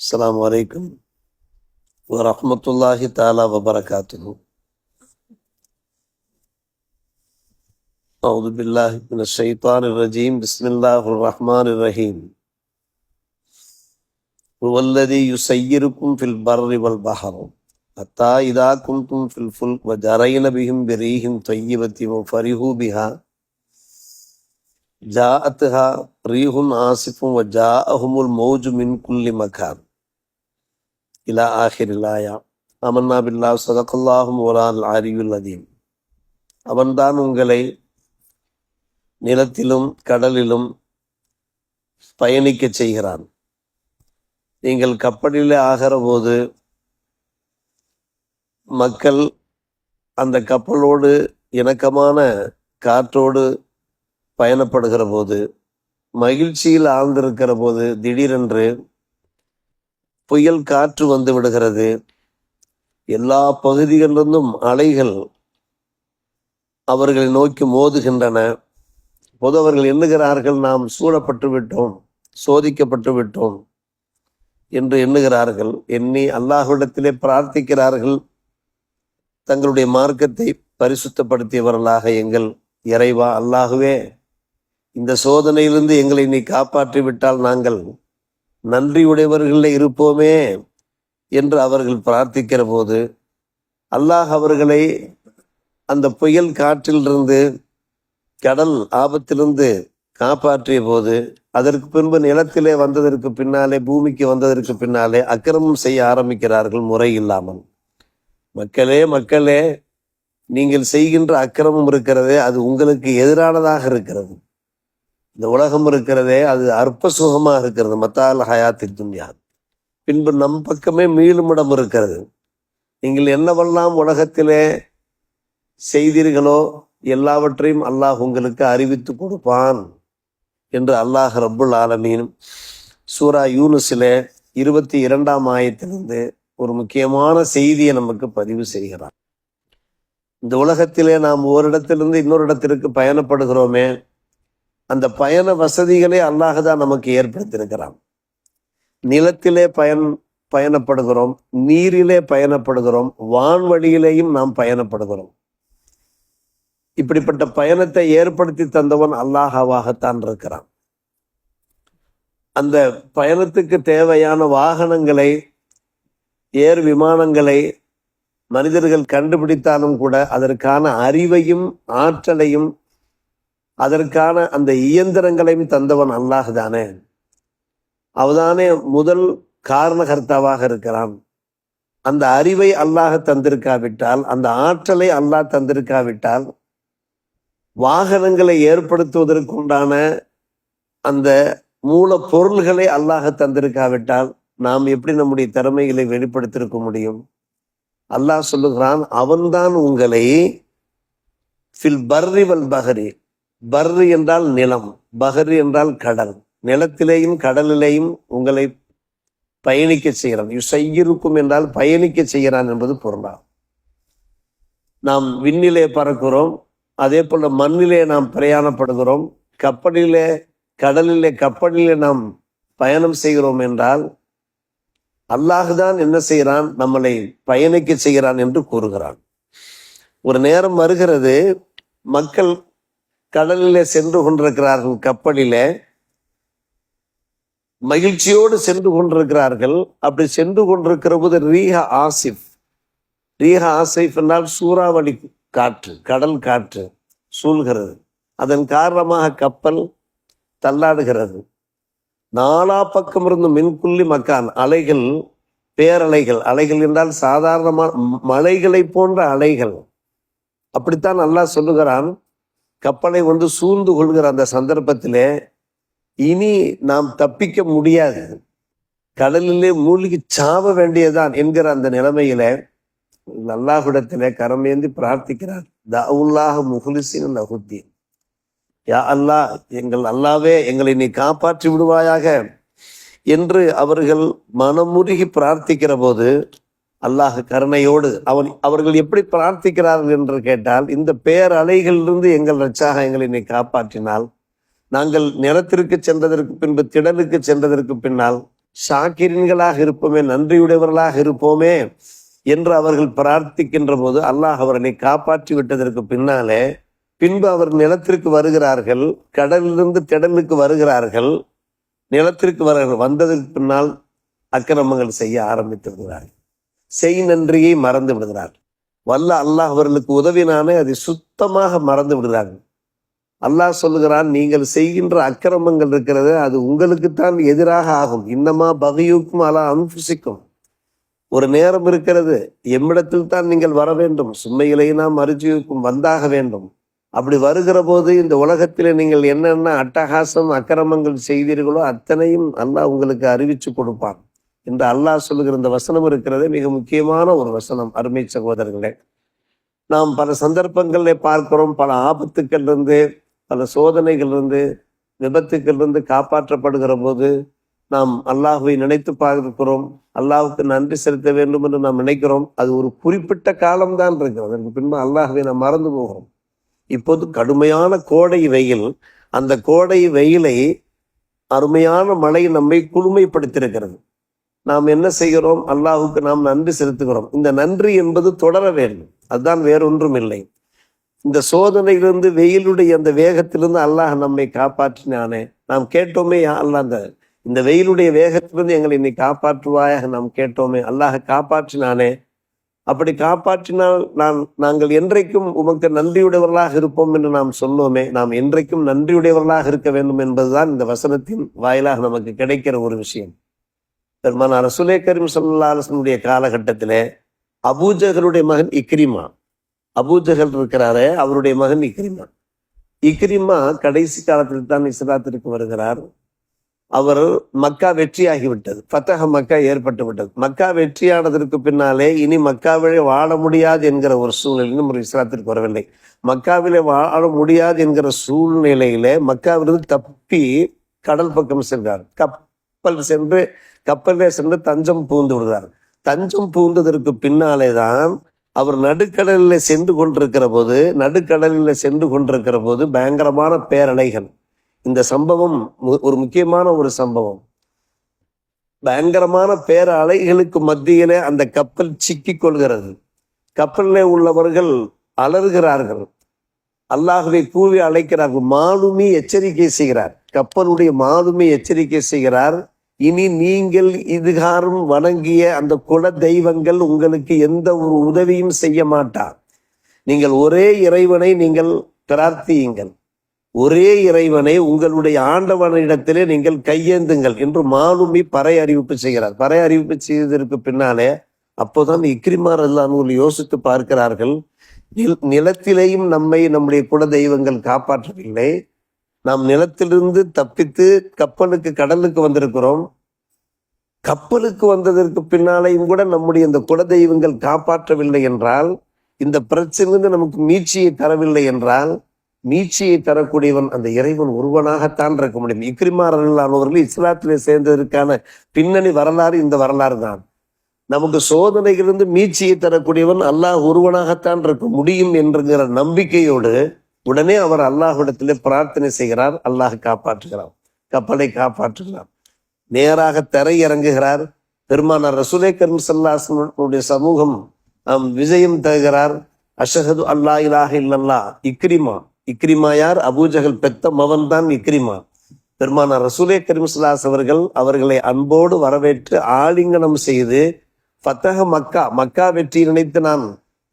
அஸ்ஸலாமு அலைக்கும் வரஹ்மத்துல்லாஹி தஆலா வபரகாத்துஹு. அஊது பில்லாஹி மினஷ் ஷைத்தானிர் ரஜீம். பிஸ்மில்லாஹிர் ரஹ்மானிர் ரஹீம். ஹுவல்லதீ யுஸய்யிருக்கும் ஃபில் பர்ரி வல் பஹர் ஹத்தா இதா குன்தும் ஃபில் ஃபுல்க் வஜரைன பிஹிம் பிரீஹின் தய்யிபத்தின் வஃபரிஹூ பிஹா ஜாஅத்ஹா ரீஹுன் ஆசிஃபுன் வஜாஅஹுமுல் மௌஜு மின் குல்லி மகான் இலா ஆஹிரில் ஆயா. அமன்னா பில்லாஹ் ஸதகல்லாஹு மௌலானல் அலியுல் அதீம். அவன்தான் உங்களை நிலத்திலும் கடலிலும் பயணிக்க செய்கிறான். நீங்கள் கப்பலிலே ஆகிற போது மக்கள் அந்த கப்பலோடு இணக்கமான காற்றோடு பயணப்படுகிற போது, மகிழ்ச்சியில் ஆழ்ந்திருக்கிற போது திடீரென்று புயல் காற்று வந்து விடுகிறது. எல்லா பகுதிகளிலிருந்தும் அலைகள் அவர்களை நோக்கி மோதுகின்றன. போது அவர்கள் எண்ணுகிறார்கள், நாம் சூழப்பட்டு விட்டோம், சோதிக்கப்பட்டு விட்டோம் என்று எண்ணுகிறார்கள். எண்ணி அல்லாஹ்விடத்திலே பிரார்த்திக்கிறார்கள். தங்களுடைய மார்க்கத்தை பரிசுத்தப்படுத்தியவர்களாக, எங்கள் இறைவா அல்லாஹுவே, இந்த சோதனையிலிருந்து எங்களை நீ காப்பாற்றி விட்டால் நாங்கள் நன்றியுடையவர்களே இருப்போமே என்று அவர்கள் பிரார்த்திக்கிற போது, அல்லாஹ் அவர்களை அந்த புயல் காற்றிலிருந்து, கடல் ஆபத்திலிருந்து காப்பாற்றிய போது, அதற்கு பின்பு நிலத்திலே வந்ததற்கு பின்னாலே, பூமிக்கு வந்ததற்கு பின்னாலே அக்கிரமம் செய்ய ஆரம்பிக்கிறார்கள் முறை இல்லாமல். மக்களே மக்களே, நீங்கள் செய்கின்ற அக்கிரமம் இருக்கிறதே அது உங்களுக்கு எதிரானதாக இருக்கிறது. இந்த உலகம் இருக்கிறதே அது அற்ப சுகமாக இருக்கிறது. மத்தால் ஹயாத்தி துன்யா. பின்பு நம் பக்கமே மீளும் இடம் இருக்கிறது. நீங்கள் என்னவெல்லாம் உலகத்திலே செய்தீர்களோ எல்லாவற்றையும் அல்லாஹ் உங்களுக்கு அறிவித்து கொடுப்பான் என்று அல்லாஹ் ரப்புல் ஆலமீன் சூரா யூனுஸிலே 22ஆம் ஆயத்திலிருந்து ஒரு முக்கியமான செய்தியை நமக்கு பதிவு செய்கிறார். இந்த உலகத்திலே நாம் ஓரிடத்திலிருந்து இன்னொரு இடத்திற்கு பயணப்படுகிறோமே, அந்த பயண வசதிகளை அல்லாஹ் தான் நமக்கு ஏற்படுத்தியிருக்கிறான். நிலத்திலே பயணப்படுகிறோம், நீரிலே பயணப்படுகிறோம், வான்வழியிலேயும் நாம் பயணப்படுகிறோம். இப்படிப்பட்ட பயணத்தை ஏற்படுத்தி தந்தவன் அல்லாஹாவாகத்தான் இருக்கிறான். அந்த பயணத்துக்கு தேவையான வாகனங்களை, ஏர் விமானங்களை மனிதர்கள் கண்டுபிடித்தாலும் கூட அதற்கான அறிவையும் ஆற்றலையும் அதற்கான அந்த இயந்திரங்களையும் தந்தவன் அல்லாஹ் தானே. அவதானே முதல் காரணகர்த்தாவாக இருக்கிறான். அந்த அறிவை அல்லாஹ் தந்திருக்காவிட்டால், அந்த ஆற்றலை அல்லாஹ் தந்திருக்காவிட்டால், வாகனங்களை ஏற்படுத்துவதற்குண்டான அந்த மூல பொருள்களை அல்லாஹ் தந்திருக்காவிட்டால் நாம் எப்படி நம்முடைய திறமைகளை வெளிப்படுத்தியிருக்க முடியும்? அல்லாஹ் சொல்லுகிறான், அவன்தான் உங்களை ஃபில் பர்ரி வல் பஹரி, பர்ரி என்றால் நிலம், பஹரி என்றால் கடல், நிலத்திலேயும் கடலிலேயும் உங்களை பயணிக்க செய்கிறான். யுஸய்யிருக்கும் என்றால் பயணிக்க செய்கிறான் என்பது பொருளாகும். நாம் விண்ணிலே பறக்கிறோம், அதே போல மண்ணிலே நாம் பிரயாணப்படுகிறோம், கப்பலிலே கடலிலே கப்பலிலே நாம் பயணம் செய்கிறோம் என்றால் அல்லாஹ் தான் என்ன செய்கிறான்? நம்மளை பயணிக்க செய்கிறான் என்று கூறுகிறான். ஒரு நேரம் வருகிறது, மக்கள் கடலிலே சென்று கொண்டிருக்கிறார்கள், கப்பலிலே மகிழ்ச்சியோடு சென்று கொண்டிருக்கிறார்கள். அப்படி சென்று கொண்டிருக்கிற போது ரீஹ ஆசிஃப், ரீஹ ஆசிஃப் என்றால் சூறாவளி காற்று, கடல் காற்று சூழ்கிறது. அதன் காரணமாக கப்பல் தள்ளாடுகிறது. நாலா பக்கம் இருந்து மின்குள்ளி மக்கான், அலைகள், பேரலைகள், அலைகள் என்றால் சாதாரணமான மலைகளை போன்ற அலைகள். அப்படித்தான் அல்லாஹ் சொல்லுகிறான். கப்பலை சூழ்ந்து கொள்கிற அந்த சந்தர்ப்பத்திலே இனி நாம் தப்பிக்க முடியாது, கடலிலே மூழ்கி சாவ வேண்டியதான் என்கிற அந்த நிலைமையில அல்லாஹ்விடத்திலே கரமேந்தி பிரார்த்திக்கிறார். தஅவுல்லாஹ் முஹ்லிஸீன லஹுத்தீன். யா அல்லாஹ், எங்கள் அல்லாவே, எங்களை நீ காப்பாற்றி விடுவாயாக என்று அவர்கள் மனமுருகி பிரார்த்திக்கிற போது அல்லாஹ் கருணையோடு அவர்கள் எப்படி பிரார்த்திக்கிறார்கள் என்று கேட்டால், இந்த பேரலைகளிலிருந்து எங்கள் ரட்சாக எங்களை நீ காப்பாற்றினால், நாங்கள் நிலத்திற்கு சென்றதற்கு பின்பு, திடலுக்கு சென்றதற்கு பின்னால் ஷாக்கிரீன்களாக இருப்போமே, நன்றியுடையவர்களாக இருப்போமே என்று அவர்கள் பிரார்த்திக்கின்ற போது அல்லாஹ் அவர்களை காப்பாற்றி விட்டதற்கு பின்பு அவர் நிலத்திற்கு வருகிறார்கள், கடலிலிருந்து திடலுக்கு வருகிறார்கள், நிலத்திற்கு வந்ததற்கு பின்னால் அக்கிரமங்கள் செய்ய ஆரம்பித்து விடுகிறார்கள். செய் நன்றியை மறந்து விடுகிறார்கள். வல்ல அல்லாஹ் அவர்களுக்கு உதவினானே அதை சுத்தமாக மறந்து விடுகிறார்கள். அல்லாஹ் சொல்லுகிறான், நீங்கள் செய்கின்ற அக்கிரமங்கள் இருக்கிறது அது உங்களுக்குத்தான் எதிராக ஆகும். இன்னமா பகியுக்கும் அலா அன்புசிக்கும். ஒரு நேரம் இருக்கிறது, எம்மிடத்தில் தான் நீங்கள் வர வேண்டும். சும்மையிலே நாம் அரிஜியுக்கும் வந்தாக வேண்டும். அப்படி வருகிற போது இந்த உலகத்திலே நீங்கள் என்னென்ன அட்டகாசம் அக்கிரமங்கள் செய்தீர்களோ அத்தனையும் அல்லாஹ் உங்களுக்கு அறிவிச்சு கொடுப்பான் என்று அல்லாஹ் சொல்லுகிற இந்த வசனம் இருக்கிறது. மிக முக்கியமான ஒரு வசனம். அருமை சகோதரர்களே, நாம் பல சந்தர்ப்பங்களில் பார்க்கிறோம், பல ஆபத்துக்கள் இருந்து, பல சோதனைகள் இருந்து, விபத்துக்கள் இருந்து காப்பாற்றப்படுகிற போது நாம் அல்லாஹுவை நினைத்து பார்க்கிறோம், அல்லாஹுக்கு நன்றி செலுத்த வேண்டும் என்று நாம் நினைக்கிறோம். அது ஒரு குறிப்பிட்ட காலம்தான் இருக்கிறது. அதற்கு பின்பு அல்லாஹுவை நாம் மறந்து போகிறோம். இப்போது கடுமையான கோடை வெயில், அந்த கோடை வெயிலை அருமையான மழை நம்மை குளுமைப்படுத்தியிருக்கிறது. நாம் என்ன செய்கிறோம்? அல்லாஹுக்கு நாம் நன்றி செலுத்துகிறோம். இந்த நன்றி என்பது தொடர வேண்டும், அதுதான் வேறொன்றும் இல்லை. இந்த சோதனையிலிருந்து, வெயிலுடைய அந்த வேகத்திலிருந்து அல்லாஹ் நம்மை காப்பாற்றினானே. நாம் கேட்டோமே, அல்லாஹ் இந்த வெயிலுடைய வேகத்திலிருந்து எங்களை நீ காப்பாற்றுவாயாக நாம் கேட்டோமே, அல்லாஹ் காப்பாற்றினானே. அப்படி காப்பாற்றினால் நாங்கள் என்றைக்கும் உமக்கு நன்றியுடையவர்களாக இருப்போம் என்று நாம் சொன்னோமே. நாம் என்றைக்கும் நன்றியுடையவர்களாக இருக்க வேண்டும் என்பதுதான் இந்த வசனத்தின் வாயிலாக நமக்கு கிடைக்கிற ஒரு விஷயம். பெருமானார் ரசூலே கரீம் ஸல்லல்லாஹு அலைஹி வஸல்லம் காலகட்டத்திலே அபூஜஹலுடைய மகன் இக்ரிமா, அபூஜஹல் இருக்கிறாரே, அவருடைய மகன் இக்ரிமா கடைசி காலத்தில் தான் இஸ்லாத்திற்கு வருகிறார். அவர் மக்கா வெற்றியாகிவிட்டது, ஃபதஹ் மக்கா ஏற்பட்டு விட்டது. மக்கா வெற்றியானதற்கு பின்னாலே இனி மக்காவிலே வாழ முடியாது என்கிற ஒரு சூழ்நிலையும் ஒரு இஸ்லாத்திற்கு வரவில்லை. மக்காவிலே வாழ முடியாது என்கிற சூழ்நிலையிலே மக்காவிலிருந்து தப்பி கடல் பக்கம் சென்றார். கப்பலிலே சென்று தஞ்சம் புகுந்து விடுகிறார். தஞ்சம் புகுந்ததற்கு பின்னாலே தான் அவர் நடுக்கடலில் சென்று கொண்டிருக்கிற போது பயங்கரமான பேரலைகள். இந்த சம்பவம் ஒரு முக்கியமான ஒரு சம்பவம். பயங்கரமான பேர அலைகளுக்கு மத்தியிலே அந்த கப்பல் சிக்கிக் கொள்கிறது. கப்பலிலே உள்ளவர்கள் அலறுகிறார்கள், அல்லாஹ்வை கூவி அழைக்கிறார்கள். மாலுமி எச்சரிக்கை செய்கிறார், கப்பலுடைய மாலுமி எச்சரிக்கை செய்கிறார், இனி நீங்கள் இதுகாரும் வணங்கிய அந்த குல தெய்வங்கள் உங்களுக்கு எந்த ஒரு உதவியும் செய்ய மாட்டார். நீங்கள் ஒரே இறைவனை நீங்கள் பிரார்த்தியுங்கள், ஒரே இறைவனை உங்களுடைய ஆண்டவனிடத்திலே நீங்கள் கையேந்துங்கள் என்று மாலுமி பறை அறிவிப்பு செய்கிறார். பறை அறிவிப்பு செய்ததற்கு பின்னாலே அப்போதான் இக்ரிமா ரலியல்லாஹு அன்ஹு யோசித்து பார்க்கிறார்கள், நிலத்திலேயும் நம்முடைய குல தெய்வங்கள் காப்பாற்றவில்லை, நாம் நிலத்திலிருந்து தப்பித்து கடலுக்கு வந்திருக்கிறோம். கப்பலுக்கு வந்ததற்கு பின்னாலேயும் கூட நம்முடைய இந்த குல தெய்வங்கள் காப்பாற்றவில்லை என்றால், இந்த பிரச்சனை நமக்கு மீட்சியை தரவில்லை என்றால், மீட்சியை தரக்கூடியவன் அந்த இறைவன் ஒருவனாகத்தான் இருக்க முடியும். இக்ரிமா ரலியல்லாஹு அன்ஹு அவர்கள் இஸ்லாத்திலே சேர்ந்ததற்கான பின்னணி வரலாறு இந்த வரலாறு தான். நமக்கு சோதனையிலிருந்து மீட்சியை தரக்கூடியவன் அல்லாஹ் ஒருவனாகத்தான் இருக்க முடியும் என்கிற நம்பிக்கையோடு உடனே அவர் அல்லாஹ்விடத்திலே பிரார்த்தனை செய்கிறார். அல்லாஹ் காப்பாற்றுகிறார், கப்பலை காப்பாற்றுகிறார். நேராக தரை இறங்குகிறார். பெருமானார் ரசூலே கரீம் ஸல்லல்லாஹு அலைஹி வஸல்லம் சமூகம் விஜயம் தருகிறார். அஷ்ஹது அல்லா இலாஹ இல்லல்லாஹ். இக்ரிமா யார்? அபூஜஹல் பெத்த மகன் தான் இக்ரிமா. பெருமானார் ரசூலே கரீம் ஸல்லல்லாஹு அலைஹி வஸல்லம் அவர்களை அன்போடு வரவேற்று ஆலிங்கனம் செய்து, ஃபதஹ் மக்கா வெற்றி நினைத்து நான்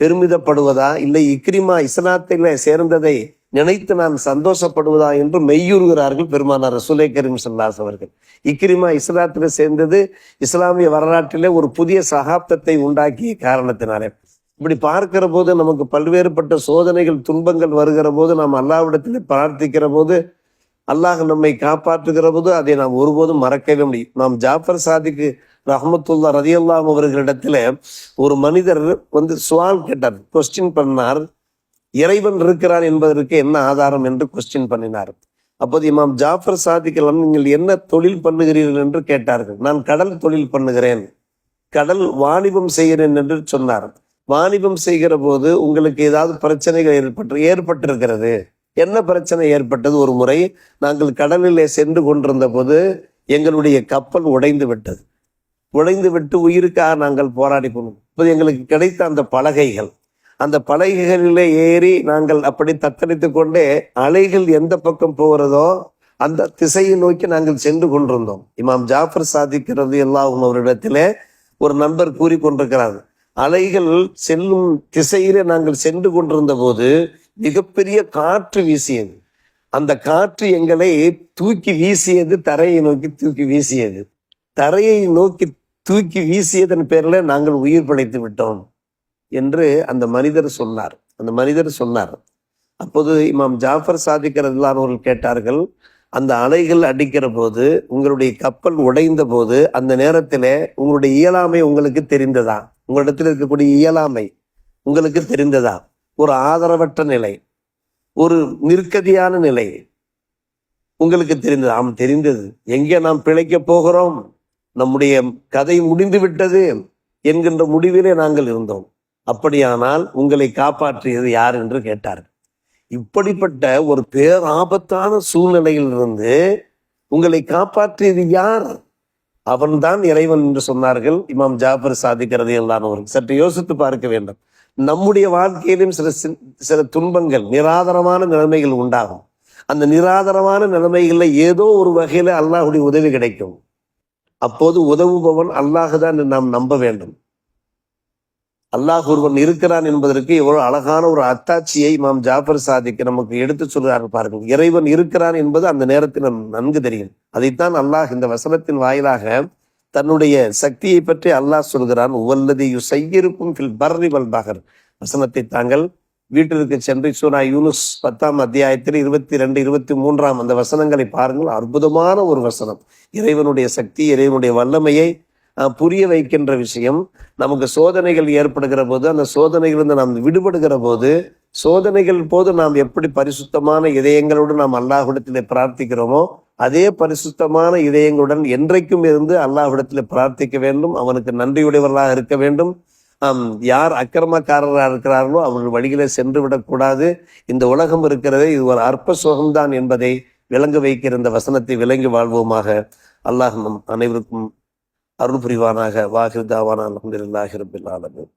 பெருமிதப்படுவதா, இல்லை இக்ரிமா இஸ்லாத்திலே சேர்ந்ததை நினைத்து நான் சந்தோஷப்படுவதா என்று மெய்யுறுகிறார்கள் பெருமானார் ரசூலே கரீம் ஸல்லல்லாஹு அலைஹி வஸல்லம். இக்ரிமா இஸ்லாத்திலே சேர்ந்தது இஸ்லாமிய வரலாற்றிலே ஒரு புதிய சகாப்தத்தை உண்டாக்கிய காரணத்தினாலே. இப்படி பார்க்கிற போது நமக்கு பல்வேறுபட்ட சோதனைகள் துன்பங்கள் வருகிற போது நாம் அல்லாஹ்விடத்திலே பிரார்த்திக்கிற போது, அல்லாஹ் நம்மை காப்பாற்றுகிற போது அதை நாம் ஒருபோதும் மறக்கவே முடியும். நாம் ஜாஃபர் சாதிக்கு ரஹ்மத்துல்லாஹி ரலியல்லாஹு அவர்களிடத்துல ஒரு மனிதர் சுவால் கேட்டார், கொஸ்டின் பண்ணார். இறைவன் இருக்கிறான் என்பதற்கு என்ன ஆதாரம் என்று கொஸ்டின் பண்ணினார். அப்போது இமாம் ஜாஃபர் சாதிக் நீங்கள் என்ன தொழில் பண்ணுகிறீர்கள் என்று கேட்டார்கள். நான் கடல் தொழில் பண்ணுகிறேன், கடல் வாணிபம் செய்கிறேன் என்று சொன்னார். வாணிபம் செய்கிற போது உங்களுக்கு ஏதாவது பிரச்சனைகள் ஏற்பட்டிருக்கிறது? என்ன பிரச்சனை ஏற்பட்டது? ஒரு முறை நாங்கள் கடலிலே சென்று கொண்டிருந்த போது எங்களுடைய கப்பல் உடைந்து விட்டது. உடைந்து விட்டு உயிருக்காக நாங்கள் போராடி போனோம். இப்போது எங்களுக்கு கிடைத்த அந்த பலகைகள், அந்த பலகைகளிலே ஏறி நாங்கள் அப்படி தத்தளித்து கொண்டே அலைகள் எந்த பக்கம் போகிறதோ அந்த திசையை நோக்கி நாங்கள் சென்று கொண்டிருந்தோம். இமாம் ஜாஃபர் சாதிக் ரலியல்லாஹு அன்ஹு அவரிடத்திலே ஒரு நண்பர் கூறி கொண்டிருக்கிறார், அலைகள் செல்லும் திசையிலே நாங்கள் சென்று கொண்டிருந்த போது மிகப்பெரிய காற்று வீசியது. அந்த காற்று எங்களை தூக்கி வீசியது, தரையை நோக்கி தூக்கி வீசியது. தரையை நோக்கி தூக்கி வீசியதன் பேர்ல நாங்கள் உயிர் பிழைத்து விட்டோம் என்று அந்த மனிதர் சொன்னார். அப்போது இமாம் ஜாஃபர் சாதிக் ரலியல்லாஹு அவர்கள் கேட்டார்கள், அந்த அலைகள் அடிக்கிற போது, உங்களுடைய கப்பல் உடைந்த போது, அந்த நேரத்திலே உங்களுடைய இயலாமை உங்களுக்கு தெரிந்ததா? உங்களிடத்தில் இருக்கக்கூடிய இயலாமை உங்களுக்கு தெரிந்ததா? ஒரு ஆதரவற்ற நிலை, ஒரு நிற்கதியான நிலை உங்களுக்கு தெரிந்தது? ஆம், தெரிந்தது. எங்கே நாம் பிழைக்க போகிறோம், நம்முடைய கதை முடிந்து விட்டது என்கின்ற முடிவிலே நாங்கள் இருந்தோம். அப்படியானால் உங்களை காப்பாற்றியது யார் என்று கேட்டார். இப்படிப்பட்ட ஒரு பேராபத்தான சூழ்நிலையிலிருந்து உங்களை காப்பாற்றியது யார்? அவன்தான் இறைவன் என்று சொன்னார்கள் இமாம் ஜாஃபர் சாதிக் ரலியல்லாஹு அன்ஹு. சற்று யோசித்து பார்க்க வேண்டும். நம்முடைய வாழ்க்கையிலும் சில துன்பங்கள், நிராதரமான நிலைமைகள் உண்டாகும். அந்த நிராதரமான நிலைமைகளில் ஏதோ ஒரு வகையில அல்லாஹ்வுடைய உதவி கிடைக்கும். அப்போது உதவுபவன் அல்லாஹ் தான் நாம் நம்ப வேண்டும். அல்லாஹ் ஒருவன் இருக்கிறான் என்பதற்கு எவ்வளவு அழகான ஒரு அத்தாட்சியை இமாம் ஜாஃபர் சாதிக் நமக்கு எடுத்து சொல்கிறார் பாருங்கள். இறைவன் இருக்கிறான் என்பது அந்த நேரத்தில் நன்கு தெரியும். அதைத்தான் அல்லாஹ் இந்த வசனத்தின் வாயிலாக தன்னுடைய சக்தியை பற்றி அல்லாஹ் சொல்கிறான். உவல்லதி யுஸய்யிருக்கும் ஃபில் பர்ரி வல் பஹர். வசனத்தை தாங்கள் வீட்டிற்கு சென்று சூரா யூனுஸ் 10ஆம் அத்தியாயத்தில் 22, 23 அந்த வசனங்களை பாருங்கள். அற்புதமான ஒரு வசனம். இறைவனுடைய சக்தி, இறைவனுடைய வல்லமையை புரிய வைக்கின்ற விஷயம். நமக்கு சோதனைகள் ஏற்படுகிற போது, அந்த சோதனைகளிலிருந்து நாம் விடுபடுகிற போது, சோதனைகள் போது நாம் எப்படி பரிசுத்தமான இதயங்களோடு நாம் அல்லாஹ்விடத்திலே பிரார்த்திக்கிறோமோ, அதே பரிசுத்தமான இதயங்களுடன் என்றைக்கும் இருந்து அல்லாஹ்விடத்திலே பிரார்த்திக்க வேண்டும். அவனுக்கு நன்றியுடையவர்களாக இருக்க வேண்டும். யார் அக்கிரமக்காரராக இருக்கிறார்களோ அவர்கள் வழியிலே சென்று விடக்கூடாது. இந்த உலகம் இருக்கிறதே இது ஒரு அற்ப சுகம்தான் என்பதை விளங்க வைக்கிற இந்த வசனத்தை விளங்கி வாழ்வோமாக. அல்லாஹ் நம் அனைவருக்கும் அருள் புரிவானாக. வாஹிர் தாவானா அல்ஹம்துலில்லாஹி ரப்பில் ஆலமீன்.